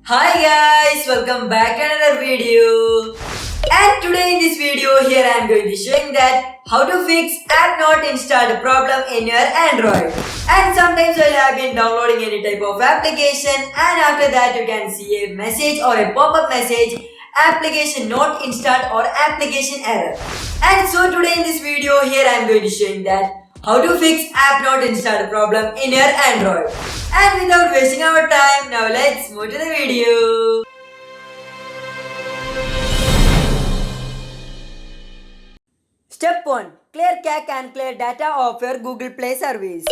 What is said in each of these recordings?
Hi guys, welcome back to another video. And today in this video here I am going to showing that how to fix app not installed problem in your Android. And sometimes while you have been downloading any type of application and after that you can see a message or a pop-up message application not installed or application error. And so today in this video here I am going to showing that how to fix app not installed problem in your Android. And without wasting our time, now let's move to the video. Step 1. Clear cache and clear data of your Google Play service.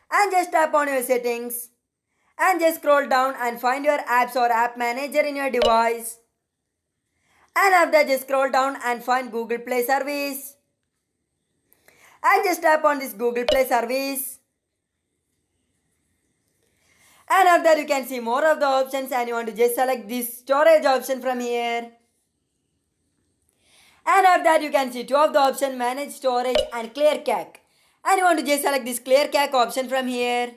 And just tap on your settings. And just scroll down and find your apps or app manager in your device. And after that just scroll down and find Google Play service. And just tap on this Google Play service. And after that you can see more of the options and you want to just select this storage option from here. And after that you can see two of the options, manage storage and clear cache. And you want to just select this clear cache option from here.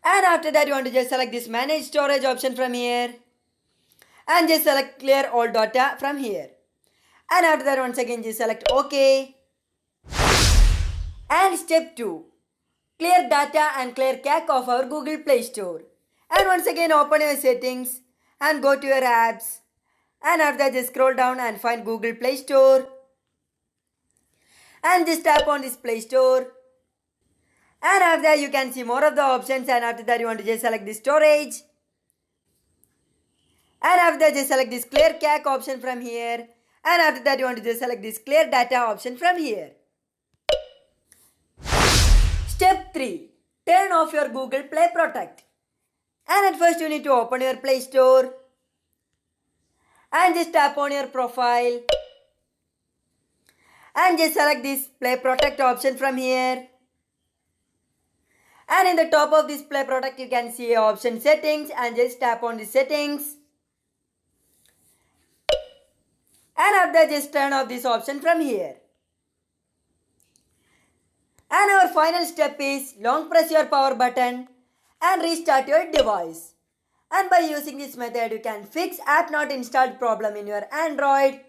And after that you want to just select this manage storage option from here. And just select clear all data from here. And after that once again just select OK. And step 2. Clear data and clear cache of our Google Play Store. And once again open your settings and go to your apps. And after that just scroll down and find Google Play Store. And just tap on this Play Store. And after that you can see more of the options and after that you want to just select this storage. And after that just select this clear cache option from here. And after that you want to just select this clear data option from here. Step 3. Turn off your Google Play Protect. And at first you need to open your Play Store. And just tap on your profile. And just select this Play Protect option from here. And in the top of this Play Protect you can see option settings and just tap on the settings. And after that just turn off this option from here. And our final step is long press your power button and restart your device. And by using this method you can fix app not installed problem in your Android.